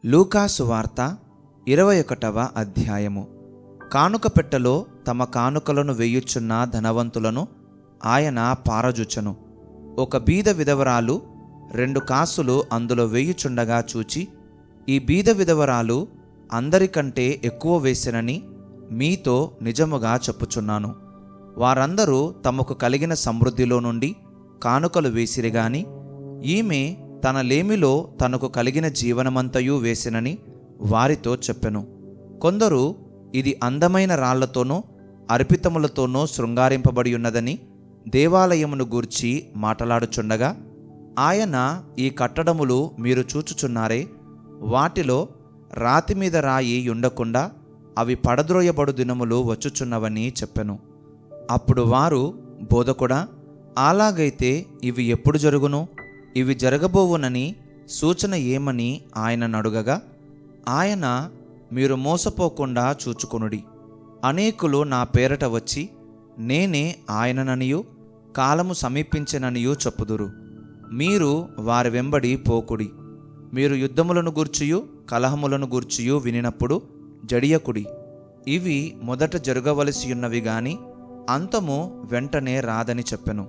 లూకా సువార్త 21వ అధ్యాయము. కానుక పెట్టెలో తమ కానుకలను వేయుచున్న ధనవంతులను ఆయన పారజూచెను. ఒక బీద విధవరాలు 2 కాసులు అందులో వేయుచుండగా చూచి, ఈ బీద విధవరాలు అందరికంటే ఎక్కువ వేసెనని మీతో నిజముగా చెప్పుచున్నాను. వారందరూ తమకు కలిగిన సమృద్ధిలో నుండి కానుకలు వేసిరిగాని, ఈమె తన లేమిలో తనకు కలిగిన జీవనమంతయు వేసెనని వారితో చెప్పెను. కొందరు ఇది అందమైన రాళ్లతోనూ అర్పితములతోనూ శృంగారింపబడి ఉన్నదని దేవాలయమును గూర్చి మాటలాడుచుండగా, ఆయన ఈ కట్టడములు మీరు చూచుచున్నారే, వాటిలో రాతి మీద రాయి ఉండకుండా అవి పడద్రోయబడు దినములు వచ్చుచున్నవని చెప్పెను. అప్పుడు వారు, బోధకుడా, అలాగైతే ఇవి ఎప్పుడు జరుగును? ఇవి జరగబోవునని సూచన ఏమని ఆయనను అడుగగా, ఆయన, మీరు మోసపోకుండా చూచుకొనుడి. అనేకులు నా పేరట వచ్చి, నేనే ఆయనననియు కాలము సమీపించెననియు చెప్పుదురు. మీరు వారి వెంబడి పోకుడి. మీరు యుద్ధములను గూర్చియు కలహములను గూర్చియు వినినప్పుడు జడియకుడి. ఇవి మొదట జరగవలసియున్నవి గాని అంతము వెంటనే రాదని చెప్పెను.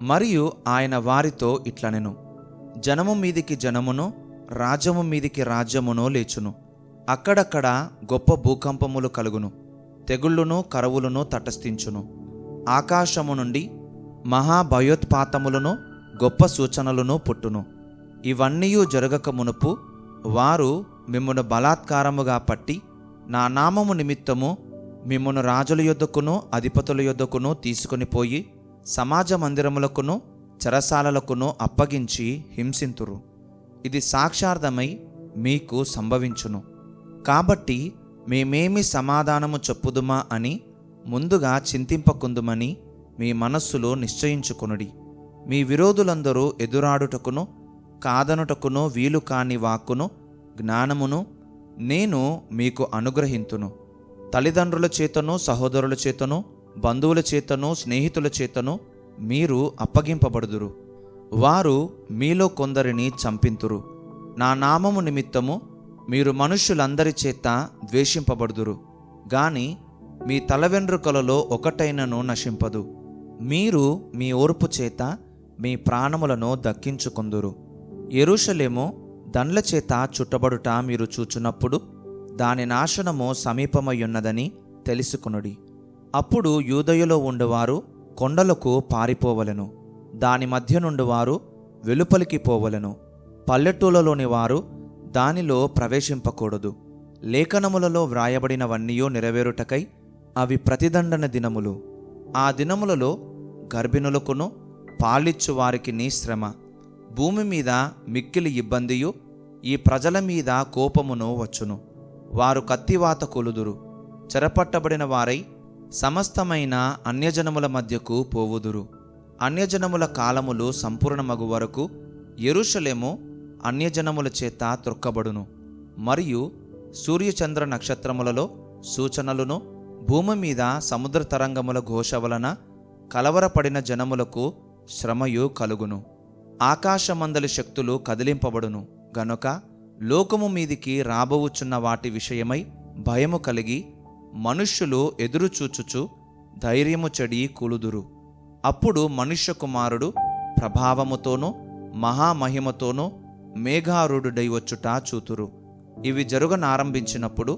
మరియు ఆయన వారితో ఇట్లనెను, జనము మీదికి జనమును, రాజ్యము మీదికి రాజ్యమును లేచును. అక్కడక్కడ గొప్ప భూకంపములు కలుగును. తెగుళ్ళును కరువులను తటస్థించును. ఆకాశము నుండి మహాభయోత్పాతములను గొప్ప సూచనలను పుట్టును. ఇవన్నీయు జరగక మునుపు వారు మిమ్మును బలాత్కారముగా పట్టి నా నామము నిమిత్తము మిమ్మును రాజుల యొద్దకును అధిపతుల యొద్దకును తీసుకొని పోయి సమాజ మందిరములకును చెరసాలలకును అప్పగించి హింసింతురు. ఇది సాక్షార్థమై మీకు సంభవించును. కాబట్టి మేమేమి సమాధానము చెప్పుదుమా అని ముందుగా చింతింపకుందుమని మీ మనస్సులో నిశ్చయించుకొనుడి. మీ విరోధులందరూ ఎదురాడుటకును కాదనుటకును వీలు కాని వాక్కును జ్ఞానమును నేను మీకు అనుగ్రహింతును. తల్లిదండ్రుల చేతను సహోదరుల చేతను బంధువుల చేతను స్నేహితుల చేతను మీరు అప్పగింపబడుదురు. వారు మీలో కొందరిని చంపింతురు. నా నామము నిమిత్తము మీరు మనుష్యులందరి చేత ద్వేషింపబడుదురు గాని మీ తల వెండ్రుకలలో ఒకటైనను నశింపదు. మీరు మీ ఓర్పు చేత మీ ప్రాణములను దక్కించుకొందురు. యెరూషలేము దండ్ల చేత చుట్టబడుట మీరు చూచున్నప్పుడు దాని నాశనము సమీపమయ్యున్నదని తెలుసుకొనుడి. అప్పుడు యూదయలో ఉండువారు కొండలకు పారిపోవలెను. దాని మధ్య నుండి వారు వెలుపలికి పోవలెను. పల్లెటూళ్ళలోని వారు దానిలో ప్రవేశింపకూడదు. లేఖనములలో వ్రాయబడినవన్నీయో నెరవేరుటకై అవి ప్రతిదండన దినములు. ఆ దినములలో గర్భిణులకును పాలిచ్చు వారికి శ్రమ, భూమి మీద మిక్కిలి ఇబ్బందియు ఈ ప్రజల మీద కోపమును వచ్చును. వారు కత్తివాత కొలుదురు. చెరపట్టబడిన వారై సమస్తమైన అన్యజనముల మధ్యకు పోవుదురు. అన్యజనముల కాలములు సంపూర్ణమగు వరకు యెరూషలేము అన్యజనముల చేత త్రొక్కబడును. మరియు సూర్యచంద్ర నక్షత్రములలో సూచనలును భూమి మీద సముద్ర తరంగముల ఘోష వలన కలవరపడిన జనములకు శ్రమయు కలుగును. ఆకాశమందలి శక్తులు కదిలింపబడును గనుక లోకము మీదికి రాబోవుచున్న వాటి విషయమై భయము కలిగి మనుష్యులు ఎదురుచూచుచు ధైర్యము చెడి కూలుదురు. అప్పుడు మనుష్య కుమారుడు ప్రభావముతోనూ మహామహిమతోనూ మేఘారూఢుడై వచ్చుట చూతురు. ఇవి జరుగనారంభించినప్పుడు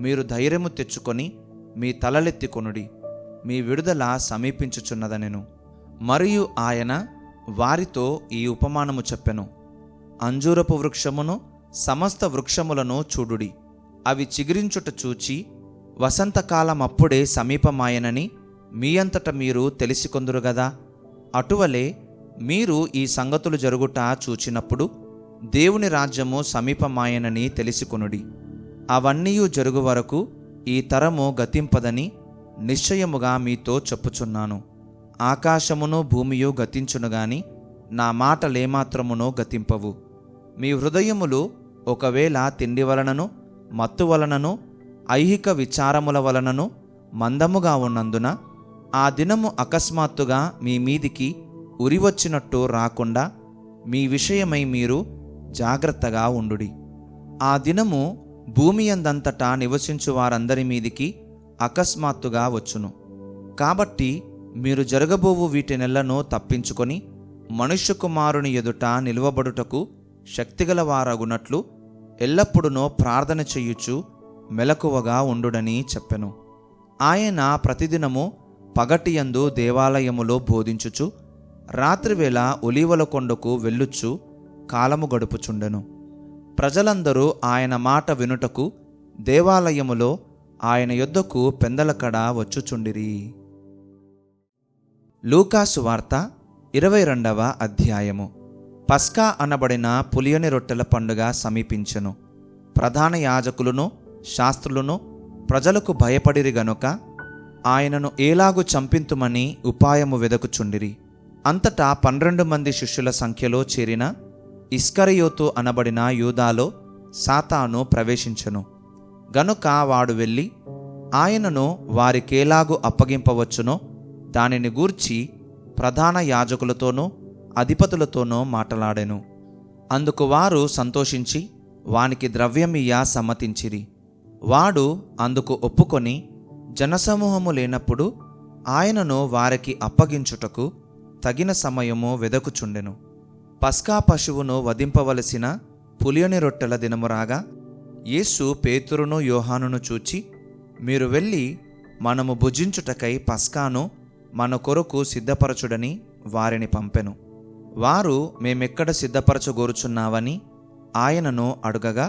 మీరు ధైర్యము తెచ్చుకొని మీ తలలెత్తికొనుడి. మీ విడుదల సమీపించుచున్నదనెను. మరియు ఆయన వారితో ఈ ఉపమానము చెప్పెను. అంజూరపు వృక్షమును సమస్త వృక్షములను చూడుడి. అవి చిగురించుట చూచి వసంతకాలం అప్పుడే సమీపమాయనని మీ అంతట మీరు తెలిసికొందురు గదా. అటువలే మీరు ఈ సంగతులు జరుగుట చూచినప్పుడు దేవుని రాజ్యము సమీపమాయనని తెలిసికొనుడి. అవన్నీయు జరుగు వరకు ఈ తరము గతింపదని నిశ్చయముగా మీతో చెప్పుచున్నాను. ఆకాశమును భూమియు గతించును గాని నా మాటలేమాత్రమునో గతింపవు. మీ హృదయములు ఒకవేళ తిండి వలనను మత్తు వలనను ఐహిక విచారముల వలనను మందముగా ఉన్నందున ఆ దినము అకస్మాత్తుగా మీ మీదికి ఉరివచ్చినట్టు రాకుండా మీ విషయమై మీరు జాగ్రత్తగా ఉండుడి. ఆ దినము భూమి యందంతటా నివసించు వారందరి మీదికి అకస్మాత్తుగా వచ్చును. కాబట్టి మీరు జరగబోవు వీటినెల్లను తప్పించుకొని మనుష్య కుమారుని ఎదుట నిలువబడుటకు శక్తిగల వారగునట్లు ఎల్లప్పుడూ ప్రార్థన చెయ్యుచు మెలకువగా ఉండుడని చెప్పెను. ఆయన ప్రతిదినము పగటియందు దేవాలయములో బోధించుచు రాత్రివేళ ఒలీవల కొండకు వెళ్ళుచు కాలము గడుపుచుండెను. ప్రజలందరూ ఆయన మాట వినుటకు దేవాలయములో ఆయన యొద్దకు పెందలకడ వచ్చుచుండిరి. లూకాసు వార్త 22వ అధ్యాయము. పస్కా అనబడిన పులియని రొట్టెల పండుగ సమీపించెను. ప్రధాన యాజకులను శాస్త్రులను ప్రజలకు భయపడిరి గనుక ఆయనను ఏలాగు చంపింతుమని ఉపాయము వెదకుచుండిరి. అంతటా 12 మంది శిష్యుల సంఖ్యలో చేరిన ఇస్కరియోతు అనబడిన యూదాలో సాతాను ప్రవేశించెను. గనుక వాడు వెళ్ళి ఆయనను వారికేలాగు అప్పగింపవచ్చునో దానిని గూర్చి ప్రధాన యాజకులతోనూ అధిపతులతోనూ మాటలాడెను. అందుకు వారు సంతోషించి వానికి ద్రవ్యమియ్య సమ్మతించిరి. వాడు అందుకు ఒప్పుకొని జనసమూహము లేనప్పుడు ఆయనను వారికి అప్పగించుటకు తగిన సమయము వెదకుచుండెను. పస్కా పశువును వధింపవలసిన పులియని రొట్టెల దినమురాగా యేసు పేతురును యోహానును చూచి, మీరు వెళ్ళి మనము భుజించుటకై పస్కాను మన కొరకు సిద్ధపరచుడని వారిని పంపెను. వారు మేమెక్కడ సిద్ధపరచగోరుచున్నావని ఆయనను అడుగగా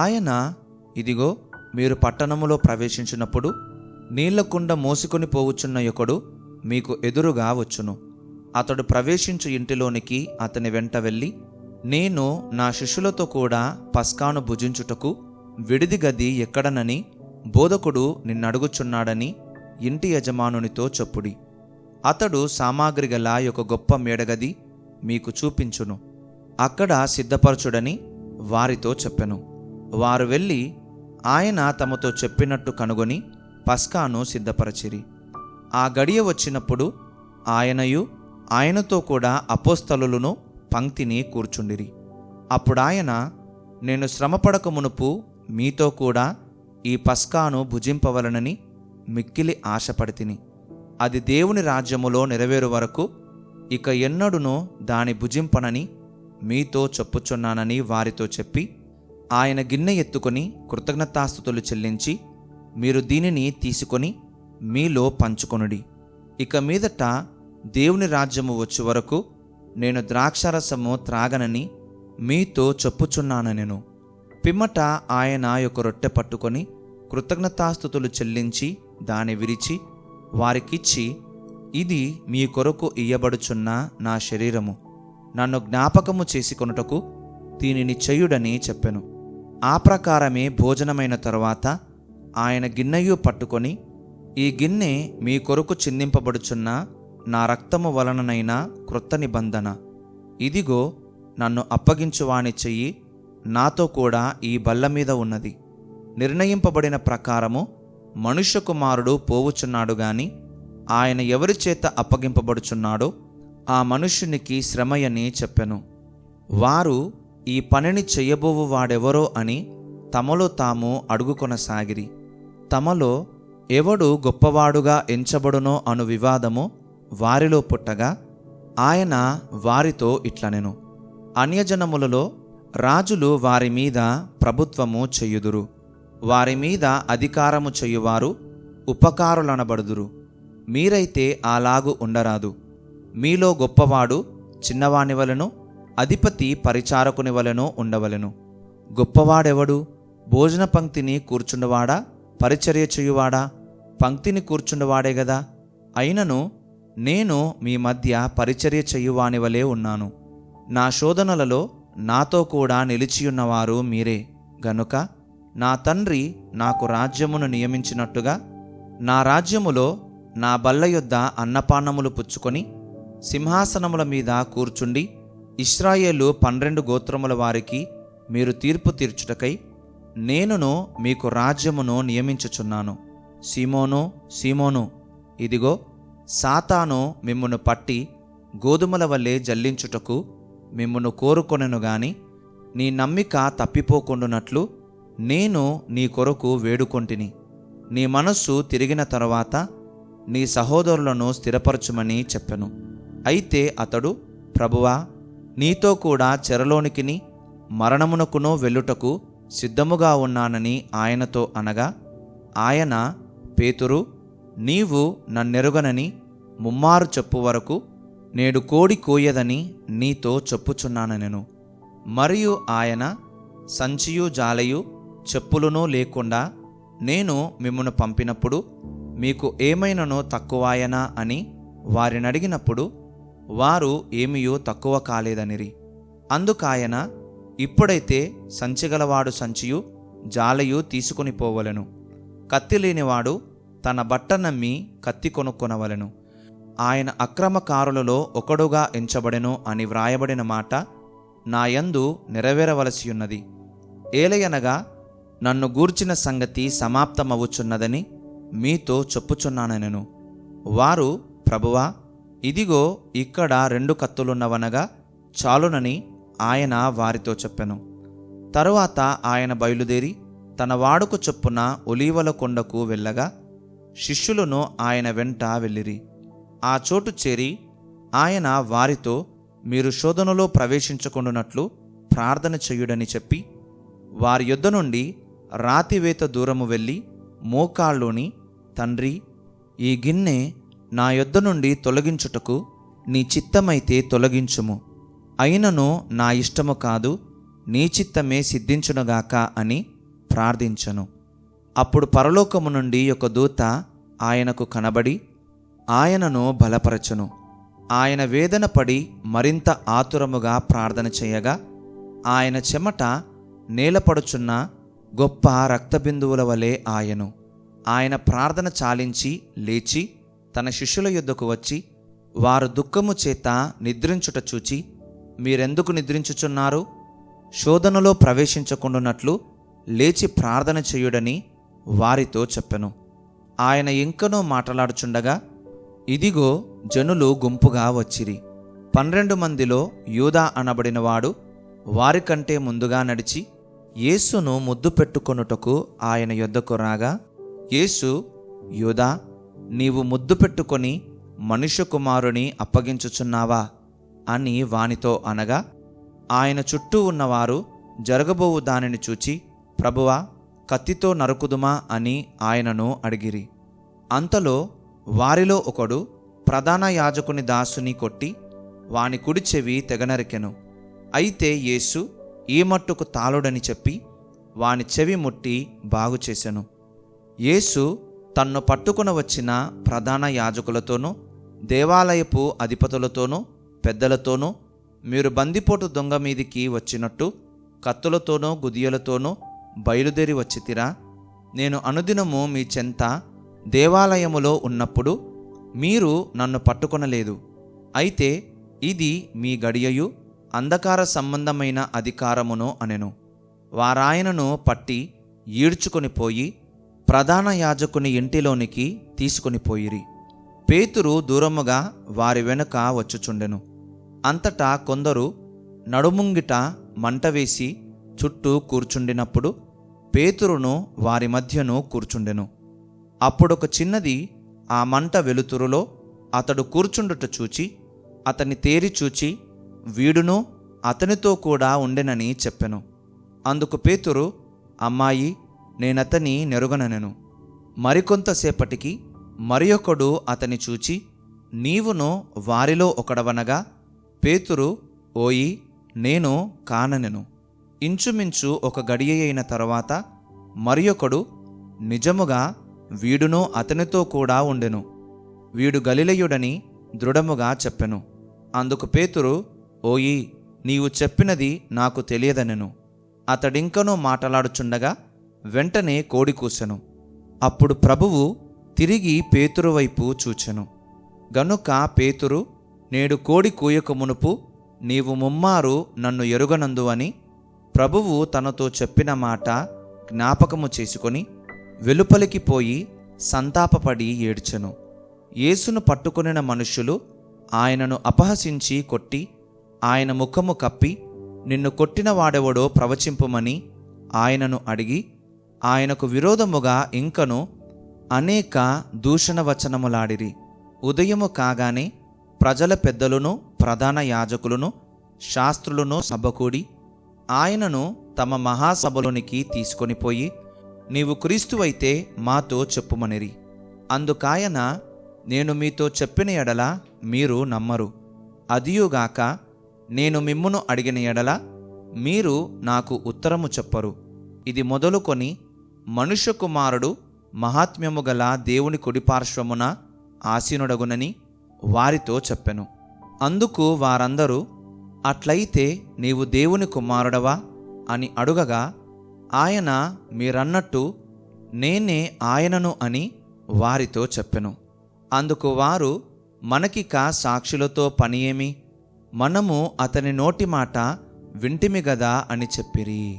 ఆయన, ఇదిగో మీరు పట్టణములో ప్రవేశించినప్పుడు నీళ్లకుండ మోసుకొని పోవుచున్న ఒకడు మీకు ఎదురుగా వచ్చును. అతడు ప్రవేశించు ఇంటిలోనికి అతని వెంట వెళ్ళి, నేను నా శిష్యులతో కూడా పస్కాను భుజించుటకు విడిది గది ఎక్కడనని బోధకుడు నిన్నడుగుచున్నాడని ఇంటి యజమానునితో చెప్పుడి. అతడు సామాగ్రి గల ఒక గొప్ప మేడగది మీకు చూపించును. అక్కడ సిద్ధపరచుడని వారితో చెప్పెను. వారు వెళ్ళి ఆయన తమతో చెప్పినట్టు కనుగొని పస్కాను సిద్ధపరచిరి. ఆ గడియ వచ్చినప్పుడు ఆయనయు ఆయనతో కూడా అపోస్తలులను పంక్తిని కూర్చుండిరి. అప్పుడాయన, నేను శ్రమపడక మునుపు మీతో కూడా ఈ పస్కాను భుజింపవలనని మిక్కిలి ఆశపడితిని. అది దేవుని రాజ్యములో నెరవేరు వరకు ఇక ఎన్నడునూ దాని భుజింపనని మీతో చెప్పుచున్నానని వారితో చెప్పి, ఆయన గిన్నె ఎత్తుకొని కృతజ్ఞతాస్తుతులు చెల్లించి, మీరు దీనిని తీసుకొని మీలో పంచుకొనుడి. ఇక మీదట దేవుని రాజ్యము వచ్చే వరకు నేను ద్రాక్షారసము త్రాగనని మీతో చెప్పుచున్నానెను. పిమ్మట ఆయన ఒక రొట్టె పట్టుకొని కృతజ్ఞతాస్తుతులు చెల్లించి దాని విరిచి వారికిచ్చి, ఇది మీ కొరకు ఇయ్యబడుచున్న నా శరీరము, నన్ను జ్ఞాపకము చేసుకొనుటకు దీనిని చెయ్యుడని చెప్పెను. ఆ ప్రకారమే భోజనమైన తరువాత ఆయన గిన్నెయు పట్టుకొని, ఈ గిన్నె మీ కొరకు చిందింపబడుచున్న నా రక్తము వలననైన క్రొత్త నిబంధన. ఇదిగో నన్ను అప్పగించువాని చెయ్యి నాతో కూడా ఈ బల్ల మీద ఉన్నది. నిర్ణయింపబడిన ప్రకారము మనుష్య కుమారుడు పోవుచున్నాడు గాని ఆయన ఎవరి చేత అప్పగింపబడుచున్నాడో ఆ మనుష్యునికి శ్రమయని చెప్పెను. వారు ఈ పనిని చెయ్యబోవు వాడెవరో అని తమలో తాము అడుగుకొనసాగిరి. తమలో ఎవడు గొప్పవాడుగా ఎంచబడునో అను వివాదము వారిలో పుట్టగా ఆయన వారితో ఇట్లనెను, అన్యజనములలో రాజులు వారి మీద ప్రభుత్వము చెయ్యుదురు. వారి మీద అధికారము చెయ్యువారు ఉపకారులనబడుదురు. మీరైతే అలాగు ఉండరాదు. మీలో గొప్పవాడు చిన్నవాని వలెను, అధిపతి పరిచారకుని వలెను ఉండవలెను. గొప్పవాడెవడు? భోజన పంక్తిని కూర్చుండవాడా, పరిచర్య చెయ్యువాడా? పంక్తిని కూర్చుండవాడే గదా. అయినను నేను మీ మధ్య పరిచర్య చెయ్యువాని వలె ఉన్నాను. నా శోధనలలో నాతో కూడా నిలిచియున్నవారు మీరే గనుక నా తండ్రి నాకు రాజ్యమును నియమించినట్టుగా నా రాజ్యములో నా బల్ల యొద్ద అన్నపానములు పుచ్చుకొని సింహాసనముల మీద కూర్చుండి ఇశ్రాయేలు 12 గోత్రముల వారికి మీరు తీర్పు తీర్చుటకై నేనును మీకు రాజ్యమును నియమించుచున్నాను. సీమోను, సీమోను, ఇదిగో సాతాను మిమ్మును పట్టి గోధుమల వల్లే జల్లించుటకు మిమ్మును కోరుకొనెను గాని నీ నమ్మిక తప్పిపోకుండునట్లు నేను నీ కొరకు వేడుకొంటిని. నీ మనస్సు తిరిగిన తరువాత నీ సహోదరులను స్థిరపరచుమని చెప్పెను. అయితే అతడు, ప్రభువా, నీతో కూడా చెరలోనికిని మరణమునకును వెళ్ళుటకు సిద్ధముగా ఉన్నానని ఆయనతో అనగా, ఆయన, పేతురు, నీవు నన్నెరుగనని ముమ్మారు చెప్పు వరకు నేడు కోడి కోయదని నీతో చెప్పుచున్నానెను. మరియు ఆయన, సంచియు జాలయు చెప్పులునూ లేకుండా నేను మిమ్మును పంపినప్పుడు మీకు ఏమైనను తక్కువాయనా అని వారినడిగినప్పుడు వారు ఏమీయూ తక్కువ కాలేదనిరి. అందుకాయన, ఇప్పుడైతే సంచిగలవాడు సంచియు జాలయు తీసుకుని పోవలెను, కత్తి లేనివాడు తన బట్ట నమ్మి కత్తి కొనుక్కొనవలెను. ఆయన అక్రమకారులలో ఒకడుగా ఎంచబడెను అని వ్రాయబడిన మాట నా యందు నెరవేరవలసియున్నది. ఏలయనగా నన్ను గూర్చిన సంగతి సమాప్తమవుచున్నదని మీతో చెప్పుచున్నానెను. వారు, ప్రభువా, ఇదిగో ఇక్కడ 2 కత్తులున్నవనగా చాలునని ఆయన వారితో చెప్పెను. తరువాత ఆయన బయలుదేరి తన వాడుక చొప్పున ఒలీవల కొండకు వెళ్ళగా శిష్యులను ఆయన వెంట వెళ్ళిరి. ఆ చోటు చేరి ఆయన వారితో, మీరు శోధనలో ప్రవేశించకుండునట్లు ప్రార్థన చెయ్యుడని చెప్పి వారి యొద్ద నుండి రాతివేత దూరము వెళ్ళి మోకాళ్ళుని, తండ్రి, ఈ గిన్నె నా యొద్ద నుండి తొలగించుటకు నీ చిత్తమైతే తొలగించుము, అయినను నా ఇష్టము కాదు, నీ చిత్తమే సిద్ధించునుగాక అని ప్రార్థించెను. అప్పుడు పరలోకము నుండి ఒక దూత ఆయనకు కనబడి ఆయనను బలపరచెను. ఆయన వేదన పడి మరింత ఆతురముగా ప్రార్థన చేయగా ఆయన చెమట నేలపడుచున్న గొప్ప రక్తబిందువుల వలె ఆయను. ఆయన ప్రార్థన చాలించి లేచి తన శిష్యుల యొద్దకు వచ్చి వారు దుఃఖము చేత నిద్రించుట చూచి, మీరెందుకు నిద్రించుచున్నారు? శోధనలో ప్రవేశించకుండునట్లు లేచి ప్రార్థన చేయుడని వారితో చెప్పెను. ఆయన ఇంకనూ మాట్లాడుచుండగా ఇదిగో జనులు గుంపుగా వచ్చిరి. 12 మందిలో యూదా అనబడినవాడు వారికంటే ముందుగా నడిచి యేసును ముద్దు పెట్టుకొనుటకు ఆయన యొద్దకు రాగా, యేసు, యూదా, నీవు ముద్దు పెట్టుకొని మనుష్య కుమారుని అప్పగించుచున్నావా అని వానితో అనగా, ఆయన చుట్టూ ఉన్నవారు జరగబోవు దానిని చూచి, ప్రభువా, కత్తితో నరుకుదుమా అని ఆయనను అడిగిరి. అంతలో వారిలో ఒకడు ప్రధాన యాజకుని దాసుని కొట్టి వాని కుడి చెవి తెగనరికెను. అయితే యేసు ఈ మట్టుకు తాళుడని చెప్పి వాని చెవి ముట్టి బాగుచేసెను. యేసు తన్ను పట్టుకుని వచ్చిన ప్రధాన యాజకులతోనూ దేవాలయపు అధిపతులతోనూ పెద్దలతోనూ, మీరు బందిపోటు దొంగ మీదికి వచ్చినట్టు కత్తులతోనూ గుదియలతోనూ బయలుదేరి వచ్చితిరా? నేను అనుదినము మీ చెంత దేవాలయములో ఉన్నప్పుడు మీరు నన్ను పట్టుకొనలేదు. అయితే ఇది మీ గడియయు అంధకార సంబంధమైన అధికారమును అనెను. వారాయనను పట్టి ఈడ్చుకొని పోయి ప్రధాన యాజకుని ఇంటిలోనికి తీసుకొని పోయిరి. పేతురు దూరముగా వారి వెనుక వచ్చుచుండెను. అంతటా కొందరు నడుముంగిట మంట వేసి చుట్టూ కూర్చుండినప్పుడు పేతురును వారి మధ్యను కూర్చుండెను. అప్పుడొక చిన్నది ఆ మంట వెలుతురులో అతడు కూర్చుండుట చూచి అతని తేరి చూచి వీడును అతనితో కూడా ఉండెనని చెప్పెను. అందుకు పేతురు, అమ్మాయి, నేనతని నెరుగనెను. మరికొంతసేపటికి మరియొకడు అతని చూచి, నీవును వారిలో ఒకడవనగా పేతురు, ఓయి, నేను కాననెను. ఇంచుమించు ఒక గడియ అయిన తరువాత మరియొకడు, నిజముగా వీడును అతనితో కూడా ఉండెను, వీడు గలిలయుడని దృఢముగా చెప్పెను. అందుకు పేతురు, ఓయి, నీవు చెప్పినది నాకు తెలియదనెను. అతడింకనూ మాట్లాడుచుండగా వెంటనే కోడి కూసెను. అప్పుడు ప్రభువు తిరిగి పేతురు వైపు చూచెను. గనుక పేతురు, నేడు కోడి కూయక మునుపు నీవు ముమ్మారు నన్ను ఎరుగనందు అని ప్రభువు తనతో చెప్పిన మాట జ్ఞాపకము చేసుకొని వెలుపలికి పోయి సంతాపపడి ఏడ్చెను. యేసును పట్టుకొనిన మనుష్యులు ఆయనను అపహసించి కొట్టి ఆయన ముఖము కప్పి, నిన్ను కొట్టిన వాడెవడో ప్రవచింపుమని ఆయనను అడిగి, ఆయనకు విరోధముగా ఇంకను అనేక దూషణ వచనములాడిరి. ఉదయము కాగానే ప్రజల పెద్దలను, ప్రధాన యాజకులను, శాస్త్రులను సభకూడి ఆయనను తమ మహాసభలోనికి తీసుకొనిపోయి, నీవు క్రీస్తువైతే మాతో చెప్పుమనిరి. అందుకాయన, నేను మీతో చెప్పిన ఎడల మీరు నమ్మరు. అదియుగాక నేను మిమ్మును అడిగిన ఎడల మీరు నాకు ఉత్తరము చెప్పరు. ఇది మొదలుకొని మనుష్య కుమారుడు మహాత్మ్యము గల దేవుని కుడిపార్శ్వమున ఆసీనుడగునని వారితో చెప్పెను. అందుకు వారందరూ, అట్లయితే నీవు దేవుని కుమారుడవా అని అడుగగా, ఆయన మీరన్నట్టు నేనే ఆయనను అని వారితో చెప్పెను. అందుకు వారు, మనకిక సాక్షులతో పని ఏమి? మనము అతని నోటి మాట వింటిమి గదా అని చెప్పిరి.